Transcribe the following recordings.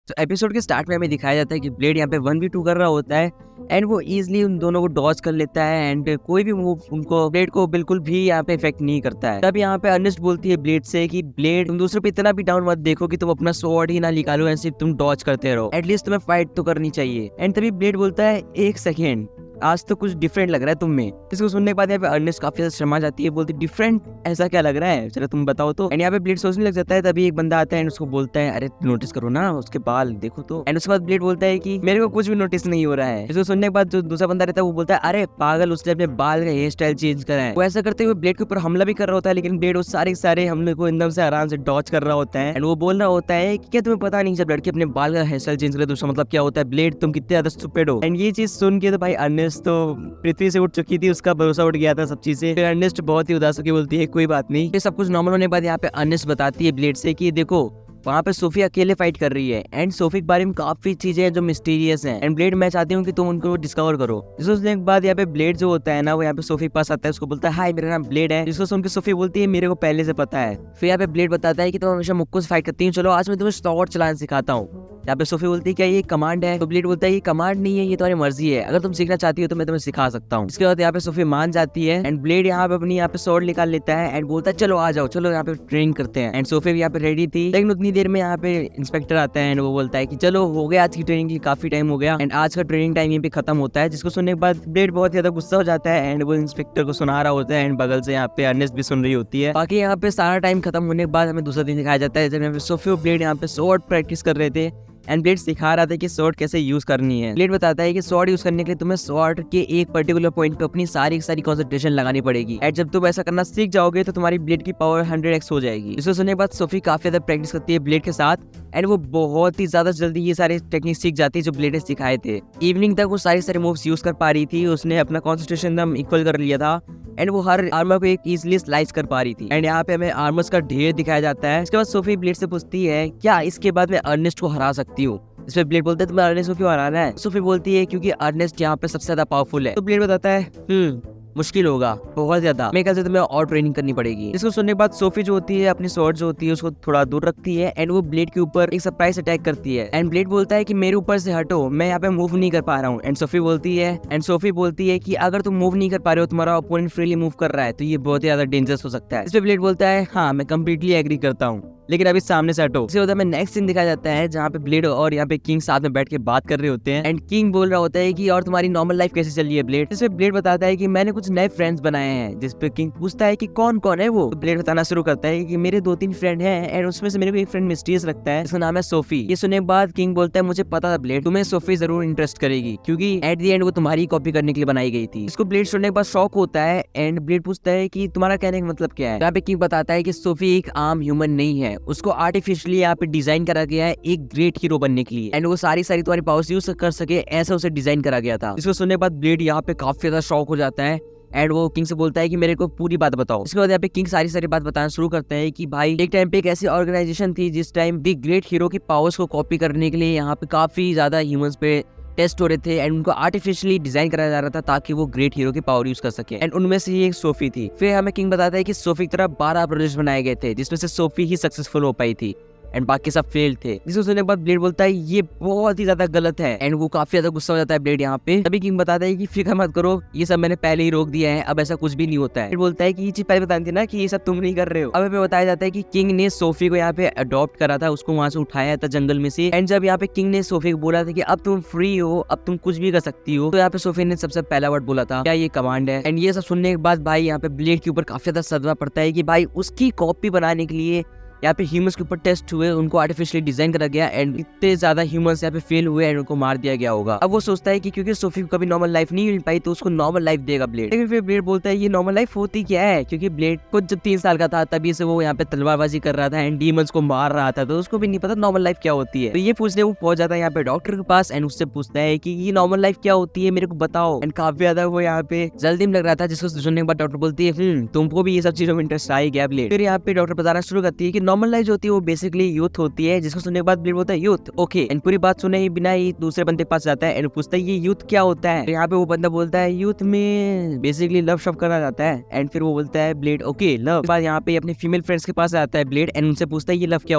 तो एपिसोड के स्टार्ट में हमें दिखाया जाता है कि ब्लेड यहाँ पे 1v2 कर रहा होता है एंड वो इजीली उन दोनों को डॉज कर लेता है एंड कोई भी मूव उनको ब्लेड को बिल्कुल भी यहाँ पे इफेक्ट नहीं करता है। तब यहाँ पे अर्नेस्ट बोलती है ब्लेड से कि ब्लेड तुम दूसरों पे इतना भी डाउन मत देखो कि तुम अपना स्वॉर्ड ही ना निकालो, ऐसे तुम डॉज करते रहो, एटलीस्ट तुम्हें फाइट तो करनी चाहिए। एंड तभी ब्लेड बोलता है एक सेकेंड, आज तो कुछ डिफरेंट लग रहा है तुम में। इसको सुनने के बाद यहाँ पे अर्नेस्ट काफी ज्यादा शर्मा जाती है, बोलती डिफरेंट ऐसा क्या लग रहा है, चलो तुम बताओ तो। एंड यहाँ पे ब्लेड सोचने लग जाता है, तभी एक बंदा आता है एंड उसको बोलता है अरे नोटिस करो ना उसके बाल देखो तो। एंड उसके बाद ब्लेड बोलता है कि मेरे को कुछ भी नोटिस नहीं हो रहा है। इसको सुनने के बाद जो दूसरा बंदा रहता है वो बोलता है अरे पागल, उसने अपने बाल का हेयर स्टाइल चेंज करा है। वो ऐसा करते हुए ब्लेड के ऊपर हमला भी कर रहा होता है, लेकिन ब्लेड वो सारे हमले को एकदम से आराम से डॉच कर रहा होता है। एंड वो बोल रहा होता है कि क्या तुम्हें पता नहीं जब लड़के अपने बाल का हेयर स्टाइल चेंज करे तो उसका मतलब क्या होता है, ब्लेड तुम कितने ज्यादा स्टूपिड हो। एंड ये चीज सुन के तो भाई अर्नेस्ट तो पृथ्वी से उठ चुकी थी, उसका भरोसा उठ गया था सब चीजें। फिर अर्नेस्ट बहुत ही उदास होकर बोलती है कोई बात नहीं। फिर सब कुछ नॉर्मल होने के बाद यहाँ पे अर्नेस्ट बताती है ब्लेड से कि देखो वहाँ पे सोफी अकेले फाइट कर रही है एंड सोफी के बारे में काफी चीजें हैं जो मिस्टीरियस हैं एंड ब्लेड मैं चाहती हूँ कि तुम उनको डिस्कवर करो। जिसको सुनने के बाद यहाँ पे ब्लेड जो होता है ना वो यहाँ पे सोफी के पास आता है, उसको बोलता है हाय मेरा नाम ब्लेड है। जिसको सुन के सोफी बोलती है मेरे को पहले से पता है। फिर यहाँ पे ब्लेड बताता है कि तुम हमेशा मुक्को से फाइट करती हूँ, चलो आज मैं तुम्हें स्वॉर्ड चलाना सिखाता हूँ। यहाँ पे सोफी बोलती है क्या ये कमांड है, तो ब्लेड बोलता है ये कमांड नहीं है, ये तुम्हारी मर्जी है, अगर तुम सीखना चाहती हो तो मैं तुम्हें सिखा सकता हूँ। इसके बाद यहाँ पे सोफी मान जाती है एंड ब्लेड यहाँ पे अपनी यहाँ पे स्वॉर्ड निकाल लेता है एंड बोलता है चलो आ जाओ, चलो यहाँ पे ट्रेनिंग करते हैं। एंड सोफी भी यहाँ पे रेडी थी, लेकिन उतनी देर में यहाँ पे इंस्पेक्टर आता है एंड वो बोलता है कि चलो हो गया आज की ट्रेनिंग की काफी टाइम हो गया एंड आज का ट्रेनिंग टाइम यहाँ पे खत्म होता है। जिसको सुनने के बाद ब्लेड बहुत ज्यादा गुस्सा हो जाता है एंड वो इंस्पेक्टर को सुना रहा होता है एंड बगल से यहाँ पे अर्नेस्ट भी सुन रही होती है। बाकी यहाँ पे सारा टाइम खत्म होने के बाद हमें दूसरा दिन दिखाया जाता है जब यहाँ पे सोफी और ब्लेड यहाँ पे स्वॉर्ड प्रैक्टिस कर रहे थे एंड ब्लेड सिखा रहा था कि स्वॉर्ड कैसे यूज करनी है। ब्लेड बताता है कि स्वॉर्ड यूज करने के लिए तुम्हें स्वॉर्ड के एक पर्टिकुलर पॉइंट पे अपनी सारी कंसंट्रेशन लगानी पड़ेगी एंड जब तुम ऐसा करना सीख जाओगे तो तुम्हारी ब्लेड की पावर 100x हो जाएगी। इसको सुनने के बाद सोफी काफी ज्यादा प्रैक्टिस करती है ब्लेड के साथ एंड वो बहुत ही ज्यादा जल्दी ये सारे टेक्निक सीख जाती है जो ब्लेड ने सिखाए थे। इवनिंग तक वो सारे मूव्स यूज कर पा रही थी, उसने अपना कॉन्सेंट्रेशन एकदम इक्वल कर लिया था एंड वो हर आर्मर को एक इजीली स्लाइस कर पा रही थी। एंड यहाँ पे हमें आर्मर्स का ढेर दिखाया जाता है। इसके बाद सोफी ब्लेड से पूछती है क्या इसके बाद मैं अर्नेस्ट को हरा सकती हूँ। इस पे ब्लेड बोलता है तुम्हें अर्नेस्ट को क्यों हराना है। सोफी बोलती है क्योंकि अर्नेस्ट यहाँ पे सबसे ज्यादा पावरफुल है। तो ब्लेड बताता है मुश्किल होगा बहुत ज्यादा, मेरे ख्याल से तुम्हें और ट्रेनिंग करनी पड़ेगी। इसको सुनने के बाद सोफी जो होती है अपनी स्वॉर्ड जो होती है उसको थोड़ा दूर रखती है एंड वो ब्लेड के ऊपर एक सरप्राइज अटैक करती है एंड ब्लेड बोलता है कि मेरे ऊपर से हटो, मैं यहाँ पे मूव नहीं कर पा रहा हूँ। एंड सोफी बोलती है कि अगर तुम मूव नहीं कर पा रहे हो, तुम्हारा ओपोनेंट फ्रीली मूव कर रहा है तो ये बहुत ज्यादा डेंजरस हो सकता है। इस पे ब्लेड बोलता है हाँ मैं कंप्लीटली एग्री करता हूँ, लेकिन अभी सामने से हटो। इसके बाद हमें नेक्स्ट सीन दिखाया जाता है जहाँ पे ब्लेड और यहाँ पे किंग साथ में बैठ के बात कर रहे होते हैं एंड किंग बोल रहा होता है कि और तुम्हारी नॉर्मल लाइफ कैसे चल रही है ब्लेड। इसमें ब्लेड बताता है कि मैंने कुछ नए फ्रेंड्स बनाए हैं। जिस पे किंग पूछता है कि कौन कौन है वो, तो ब्लेड बताना शुरू करता है कि मेरे 2-3 फ्रेंड हैं एंड उसमें से मेरे को एक फ्रेंड मिस्टीरियस लगता है, इसका नाम है सोफी। ये सुनने के बाद किंग बोलता है मुझे पता था ब्लेड तुम्हें सोफी जरूर इंटरेस्ट करेगी क्योंकि एट द एंड वो तुम्हारी कॉपी करने के लिए बनाई गई थी। इसको ब्लेड सुनने के बाद शॉक होता है एंड ब्लेड पूछता है कि तुम्हारा कहने का मतलब क्या है। यहाँ पे किंग बताता है कि सोफी एक आम ह्यूमन नहीं है, उसको आर्टिफिशियली यहाँ पे डिजाइन करा गया है एक ग्रेट हीरो बनने के लिए एंड वो सारी तुम्हारी पावर्स यूज कर सके ऐसा उसे डिजाइन करा गया था। इसको सुनने के बाद ब्लेड यहाँ पे काफी ज्यादा शॉक हो जाता है एंड वो किंग से बोलता है कि मेरे को पूरी बात बताओ। इसके बाद यहाँ पे किंग सारी बात बताना शुरू करते हैं कि भाई एक टाइम पे एक ऐसी ऑर्गेनाइजेशन थी जिस टाइम दी ग्रेट हीरो की पावर्स को कॉपी करने के लिए यहाँ पे काफी ज्यादा ह्यूमंस पे टेस्ट हो रहे थे एंड उनको आर्टिफिशियली डिजाइन कराया जा रहा था ताकि वो ग्रेट हीरो की पावर यूज कर सके एंड उनमें से एक सोफी थी। फिर हमें किंग बताता है कि सोफी की तरफ 12 प्रोजेक्ट बनाए गए थे जिसमें से सोफी ही सक्सेसफुल हो पाई थी एंड बाकी सब फेल थे। जिसको सुनने के बाद ब्लेड बोलता है ये बहुत ही ज्यादा गलत है एंड वो काफी ज्यादा गुस्सा हो जाता है ब्लेड यहाँ पे। तभी किंग बताता है कि फिक्र मत करो, ये सब मैंने पहले ही रोक दिया है, अब ऐसा कुछ भी नहीं होता है। ब्लेड बोलता है कि ये चीज पहले बतानी थी ना कि ये सब तुम नहीं कर रहे हो। अब हमें बताया जाता है कि किंग ने सोफी को यहाँ पे अडॉप्ट करा था, उसको वहां से उठाया था जंगल में से एंड जब यहाँ पे किंग ने सोफी को बोला था कि अब तुम फ्री हो, अब तुम कुछ भी कर सकती हो, तो यहाँ पे सोफी ने सबसे पहला वर्ड बोला था क्या ये कमांड है। एंड ये सब सुनने के बाद भाई यहाँ पे ब्लेड के ऊपर काफी ज्यादा सदमा पड़ता है कि भाई उसकी कॉपी बनाने के लिए यहाँ पे ह्यूमंस के ऊपर टेस्ट हुए, उनको आर्टिफिशियली डिजाइन करा गया एंड इतने ज्यादा ह्यूमंस यहाँ पे फेल हुए एंड उनको मार दिया गया होगा। अब वो सोचता है कि क्योंकि सोफी को कभी नॉर्मल लाइफ नहीं मिल पाई तो उसको नॉर्मल लाइफ देगा ब्लेड। लेकिन फिर ब्लेड बोलता है ये नॉर्मल लाइफ होती क्या है, क्योंकि ब्लेड खुद जब 3 साल का था तभी से वो यहाँ पे तलवारबाजी कर रहा था एंड डीमंस को मार रहा था, तो उसको भी नहीं पता नॉर्मल लाइफ क्या होती है। तो ये पूछने वो पहुंच जाता है यहाँ पे डॉक्टर के पास एंड उससे पूछता है कि ये नॉर्मल लाइफ क्या होती है, मेरे को बताओ। एंड काफी ज्यादा वो यहाँ पे जल्दी में लग रहा था, जिसको सुनने के बाद डॉक्टर बोलती है तुमको भी ये सब चीजों में इंटरेस्ट आ ही गया ब्लेड। फिर यहाँ पे डॉक्टर बताना शुरू करती है कि नॉर्मल लाइफ जो होती है वो बेसिकली यूथ होती है, जिसको सुनने के बाद ब्लेड बोलता है यूथ ओके, एंड पूरी बात सुने ही बिना ही दूसरे बंदे के पास जाता है एंड पूछता है ये यूथ क्या होता है। यहाँ पे वो बंदा बोलता है यूथ में बेसिकली लव शव करना जाता है, एंड फिर वो बोलता है ब्लेड ओके लव। बाद यहाँ पे अपने फीमेल फ्रेंड्स के पास आता है ब्लेड एंड उनसे पूछता है ये लव क्या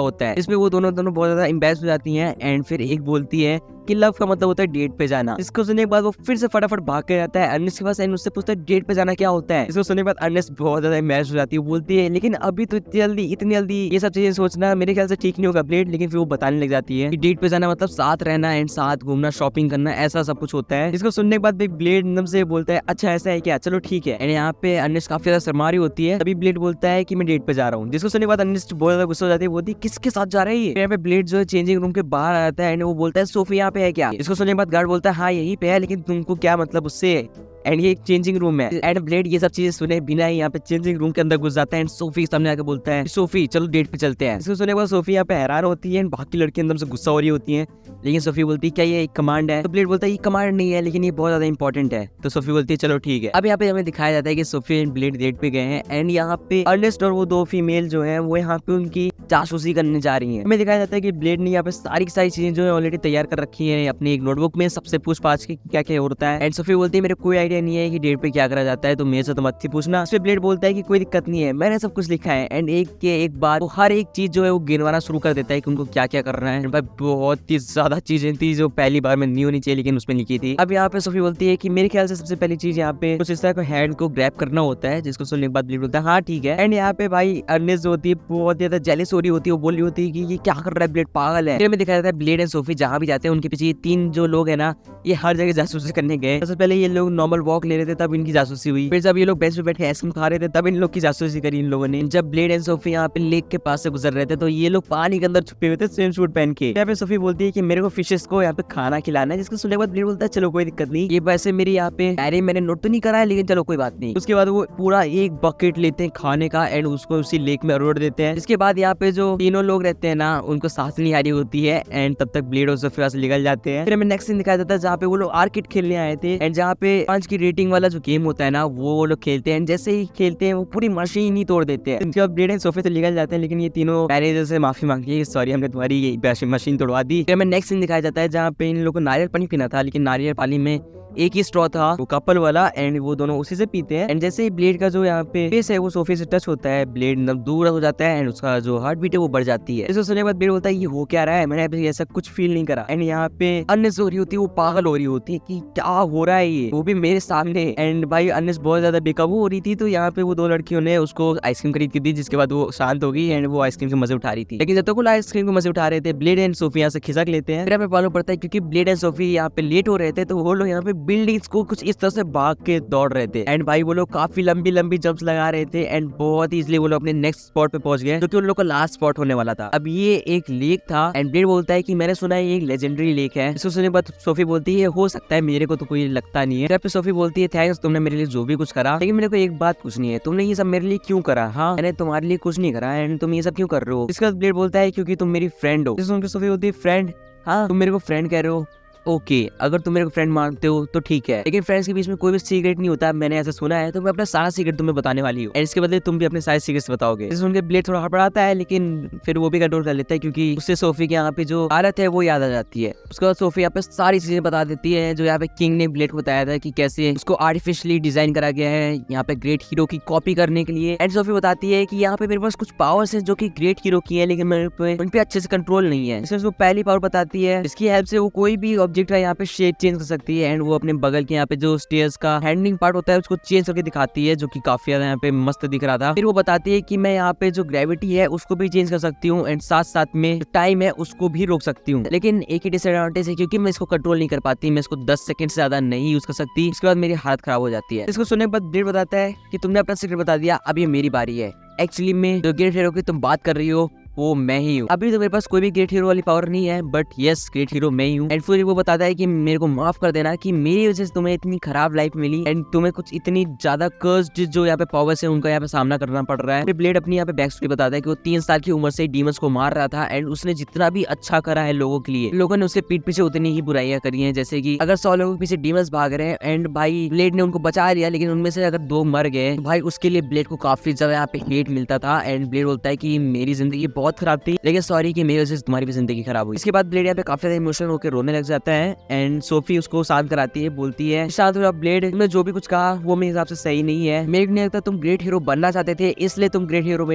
होता है। इसमें वो दोनों बहुत ज्यादा एम्बैरेस हो जाती हैं एंड फिर एक बोलती है कि लव का मतलब होता है डेट पे जाना। इसको सुनने के बाद वो फिर से फटाफट भाग के जाता है अर्नेस्ट के पास एंड उससे पूछता है डेट पे जाना क्या होता है। इसको सुनने के बाद अर्नेस्ट बहुत ज्यादा एम्बैरेस हो जाती है, बोलती है लेकिन अभी तो इतनी जल्दी ये सब चीजें सोचना मेरे ख्याल से ठीक नहीं होगा ब्लेड। लेकिन फिर वो बताने लग जाती है कि डेट पे जाना मतलब साथ रहना एंड साथ घूमना शॉपिंग करना ऐसा सब कुछ होता है। इसको सुनने के बाद ब्लेड एकदम से बोलता है अच्छा ऐसा है क्या, चलो ठीक है। एंड यहाँ पे अर्नेस्ट काफी ज्यादा शर्मा रही होती है, तभी ब्लेड बोलता है कि मैं डेट पे जा रहा हूँ। जिसको सुनने के बाद अर्नेस्ट बहुत ज्यादा गुस्सा हो जाती है, बोलती है किसके साथ जा रही है। यहाँ पे ब्लेड जो है चेंजिंग रूम के बाहर आ जाता है एंड वो बोलता है सोफी यहाँ पे है क्या। इसको सुनने के बाद गार्ड बोलता है हाँ यही पे है, लेकिन तुमको क्या मतलब उससे, एंड ये एक चेंजिंग रूम है। एंड ब्लेड ये सब चीजें सुने बिना ही यहाँ पे चेंजिंग रूम के अंदर घुस जाता है एंड सोफी के सामने आके बोलता है सोफी चलो डेट पे चलते हैं। इसको सुनने के बाद सोफी यहाँ पे हैरान होती है एंड बाकी लड़की अंदर से गुस्सा हो रही होती है, लेकिन सोफी बोलती है क्या ये एक कमांड है। तो ब्लेड बोलता है ये कमांड नहीं है लेकिन ये बहुत ज्यादा इंपॉर्टेंट है। तो सोफी बोलती है चलो ठीक है। अब यहाँ पे हमें दिखाया जाता है कि सोफी एंड ब्लेड डेट पे गए हैं एंड यहाँ पे अर्नेस्ट और वो दो फीमेल जो है वो यहाँ पे उनकी जासूसी करने जा रही है। हमें दिखाया जाता है कि ब्लेड ने यहाँ पे सारी की सारी चीजें जो है ऑलरेडी तैयार कर रखी है अपनी एक नोटबुक में, सबसे पूछ पाछ के क्या क्या होता है। एंड सोफी बोलती है मेरे कोई आइडिया नहीं है कि डेट पे क्या करा जाता है, तो मेरे से तो मत ही पूछना। इस पे ब्लेड बोलता है कि कोई दिक्कत नहीं है मैंने सब कुछ लिखा है एंड एक के एक बार वो हर एक चीज जो है वो गिनवाना शुरू कर देता है कि उनको क्या क्या करना है। भाई बहुत ही ज्यादा चीजें थी जो पहली बार में नहीं होनी चाहिए लेकिन उसमें लिखी थी। अब यहाँ पे सोफी बोलती है कि मेरे ख्याल से सबसे पहली चीज यहाँ पे कुछ इस तरह को हैंड को ग्रैब करना होता है, जिसको सुनने के बाद ब्लेड बोलता है हाँ ठीक है। एंड यहाँ पे भाई अर्नेस्ट जो होती है बहुत ज्यादा जेलस हो रही होती है, वो बोल रही होती है कि ये क्या कर रहा है ब्लेड पागल है। फिर हमें दिखाया जाता है ब्लेड एंड सोफी जहाँ भी जाते हैं उनके पीछे ये तीन जो लोग है ना ये हर जगह जासूसी करने गए। सबसे पहले ये लोग नॉर्मल वॉक ले रहे थे तब इनकी जासूसी हुई, फिर जब ये लोग बेंच पे बैठे आइसक्रीम खा रहे थे तब इन लोग की जासूसी करी इन लोगों ने। जब ब्लेड एंड सोफी यहाँ पे लेक के पास से गुजर रहे थे तो ये लोग पानी के अंदर छुपे हुए थे स्विम सूट पहन के। यहाँ पे सोफी बोलती है कि मेरे को फिशेस को यहाँ पे खाना खिलाना है, जिसको सुनने के बाद ब्लेड बोलता है चलो कोई दिक्कत नहीं, ये वैसे मेरी यहाँ पे डायरी मैंने नोट तो नहीं करा है लेकिन चलो कोई बात नहीं। उसके बाद वो पूरा एक बकेट लेते हैं खाने का एंड उसको उसी लेक में रोड देते हैं। इसके बाद यहाँ पे जो तीनों लोग रहते हैं ना उनको सांस नहीं आ रही होती है एंड तब तक ब्लेड और सोफी वहां से निकल जाते हैं। फिर हमें नेक्स्ट सीन दिखाया जाता है जहाँ पे वो लोग आर्केड खेलने आए थे एंड जहाँ पे 5 की रेटिंग वाला जो गेम होता है ना वो लोग खेलते हैं। जैसे ही खेलते हैं वो पूरी मशीन ही तोड़ देते हैं। इसके बाद ब्लेड एंड सोफी से निकल जाते हैं, लेकिन ये तीनों मैनेजर से माफी मांगती है सॉरी हमने तुम्हारी मशीन तोड़वा दी। फिर हमें नेक्स्ट सीन दिखाया जाता है जहाँ पे इन लोगों को नारियल पानी पीना था, लेकिन नारियल पानी में एक ही स्ट्रॉ था वो कपल वाला एंड वो दोनों उसी से पीते हैं। एंड जैसे ही ब्लेड का जो यहाँ पे फेस है वो सोफी से टच होता है ब्लेड दूर हो जाता है एंड उसका जो हार्ट बीट है वो बढ़ जाती है। इसको सुनने के बाद ब्लेड बोलता है ये हो क्या रहा है, मैंने ऐसा कुछ फील नहीं करा। एंड यहाँ पे अन्नेस हो रही होती है, वो पागल हो रही होती है कि क्या हो रहा है ये, वो भी मेरे सामने। एंड भाई अन्नेस बहुत ज्यादा बेकाबू हो रही थी, तो यहाँ पे वो दो लड़कियों ने उसको आइसक्रीम खरीद के दी, जिसके बाद वो शांत हो गई एंड वो आइसक्रीम के मजे उठा रही थी। लेकिन जब तक वो आइसक्रीम के मजे उठा रहे थे ब्लेड एंड सोफी यहाँ से खिसक लेते हैं। फिर हमें मालूम पड़ता है क्योंकि ब्लेड एंड सोफी यहाँ पे लेट हो रहे थे तो वो लोग यहाँ पे बिल्डिंग्स को कुछ इस तरह से भाग के दौड़ रहे थे। एंड भाई वो लोग काफी लंबी लंबी जंप्स लगा रहे थे एंड बहुत इजीली वो लोग अपने नेक्स्ट स्पॉट पे पहुंच गए, जो कि उन लोग का लास्ट स्पॉट होने वाला था। अब ये एक लेक था एंड ब्लेड बोलता है कि मैंने सुना है ये एक लेजेंडरी लेक है। इसको सुनने के बाद सोफी बोलती है हो सकता है, मेरे को तो कोई लगता नहीं है। फिर सोफी बोलती है थैंक्स तुमने मेरे लिए जो भी कुछ करा, लेकिन मेरे को एक बात पूछनी है, तुमने ये सब मेरे लिए क्यों करा? हाँ मैंने तुम्हारे लिए कुछ नहीं करा एंड तुम ये सब क्यों कर रहे हो? इसके बाद ब्लेड बोलता है क्योंकि तुम मेरी फ्रेंड हो। सोफी बोलती है फ्रेंड? हाँ तुम मेरे को फ्रेंड कह रहे हो, ओके अगर तुम मेरे को फ्रेंड मानते हो तो ठीक है, लेकिन फ्रेंड्स के बीच में कोई भी सीक्रेट नहीं होता, मैंने ऐसा सुना है, तो मैं अपना सारा सीक्रेट तुम्हें बताने वाली हूँ एंड इसके बदले तुम भी अपने सारे सीक्रेट्स बताओगे। इसे सुनकर ब्लेड थोड़ा हड़बड़ाता है, लेकिन फिर वो भी कंट्रोल कर लेता है क्योंकि उससे सोफी के यहाँ पे जो हालत है वो याद आ जाती है। उसके बाद सोफी यहाँ पे सारी चीजें बता देती है जो यहाँ पे किंग ने ब्लेड को बताया था कि कैसे उसको आर्टिफिशियली डिजाइन करा गया है यहाँ पे ग्रेट हीरो की कॉपी करने के लिए। एंड सोफी बताती है कि यहाँ पे मेरे पास कुछ पावर्स हैं जो कि ग्रेट हीरो की है, लेकिन मेरे पे उन पे अच्छे से कंट्रोल नहीं है। इसमें उसको पहली पावर बताती है, इसकी हेल्प से वो कोई भी ऑब्जेक्ट है यहाँ पे शेप चेंज कर सकती है एंड वो अपने बगल के यहाँ पे जो स्टेयर्स का हैंडलिंग पार्ट होता है उसको चेंज करके दिखाती है, जो कि काफी ज्यादा यहाँ पे मस्त दिख रहा था। फिर वो बताती है कि मैं यहाँ पे जो ग्रेविटी है उसको भी चेंज कर सकती हूँ एंड साथ साथ में टाइम है उसको भी रोक सकती हूँ, लेकिन एक ही डिसएडवांटेज है क्योंकि मैं इसको कंट्रोल नहीं कर पाती, मैं इसको 10 सेकंड से ज्यादा नहीं यूज कर सकती, इसके बाद मेरी हालत खराब हो जाती है। इसको सुनने के बाद ब्लेड बताता है कि तुमने अपना सीक्रेट बता दिया, अब ये मेरी बारी है। एक्चुअली में जो ग्रेट हीरो की तुम बात कर रही हो वो मैं ही हूँ। अभी तो मेरे पास कोई भी ग्रेट हीरो वाली पावर नहीं है, बट यस ग्रेट हीरो मैं ही हूँ। एंड फिर वो बताता है कि मेरे को माफ कर देना कि मेरी वजह से तुम्हें इतनी खराब लाइफ मिली एंड तुम्हें कुछ इतनी ज्यादा कर्स्ड जो यहाँ पे पावर्स है उनका यहाँ पे सामना करना पड़ रहा है। फिर ब्लेड अपनी यहाँ पे बैक स्टोरी बताता है कि वो 3 साल की उम्र से डीमंस को मार रहा था एंड उसने जितना भी अच्छा करा है लोगों के लिए, लोगों ने उससे पीठ पीछे उतनी ही बुराइयां करी है। जैसे कि अगर 100 लोगों के पीछे डीमंस भाग रहे हैं एंड भाई ब्लेड ने उनको बचा लिया, लेकिन उनमें से अगर 2 मर गए तो भाई उसके लिए ब्लेड को काफी ज्यादा यहाँ पे हेट मिलता था। एंड ब्लेड बोलता है कि मेरी जिंदगी बहुत बहुत खराब थी, लेकिन सॉरी कि मेरी वजह से तुम्हारी भी जिंदगी खराब हुई। इसके बाद ब्लेड यहाँ पे काफी ज्यादा इमोशनल होकर रोने लग जाता है एंड सोफी उसको शांत कराती है, बोलती है शांत हो ब्लेड, तुमने जो भी कुछ कहा वो मेरे हिसाब से सही नहीं है। मेरे को नहीं लगता तुम ग्रेट हीरो बनना चाहते थे, इसलिए तुम ग्रेट हीरो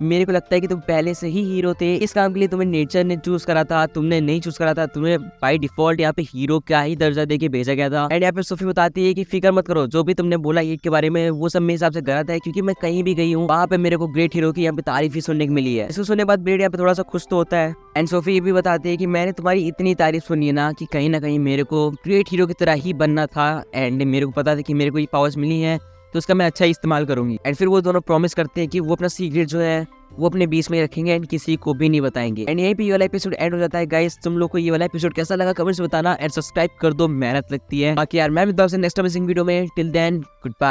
मेरे को लगता है कि तुम पहले से ही हीरो थे। इस काम के लिए तुम्हें नेचर ने चूज करा था, तुमने नहीं चूज करा था। तुम्हें बाय डिफॉल्ट यहाँ पे हीरो का ही दर्जा देके भेजा गया था। एंड यहाँ पे सोफी बताती है कि फिक्र मत करो, जो भी तुमने बोला ईट के बारे में वो सब मेरे हिसाब से गलत है, क्योंकि मैं कहीं भी गई हूँ वहाँ पे मेरे को ग्रेट हीरो की यहाँ पे तारीफ ही सुनने को मिली है। इसको सुनने के बाद ब्लेड यहाँ पे थोड़ा सा खुश तो होता है एंड सोफी ये भी बताती है कि मैंने तुम्हारी इतनी तारीफ सुनी है ना कि ना कहीं मेरे को ग्रेट हीरो की तरह ही बनना था एंड मेरे को पता था कि मेरे को ये पावर्स मिली है तो उसका मैं अच्छा इस्तेमाल करूंगी। एंड फिर वो दोनों प्रॉमिस करते हैं कि वो अपना सीक्रेट जो है वो अपने बीच में रखेंगे एंड किसी को भी नहीं बताएंगे। एंड यहीं पे ये वाला एपिसोड एंड हो जाता है। गाइस तुम लोग को ये वाला एपिसोड कैसा लगा कमेंट्स में बताना एंड सब्सक्राइब कर दो, मेहनत लगती है। बाकी यार मैं मिलता हूं नेक्स्ट अमेजिंग वीडियो में, टिल देन गुड बाय।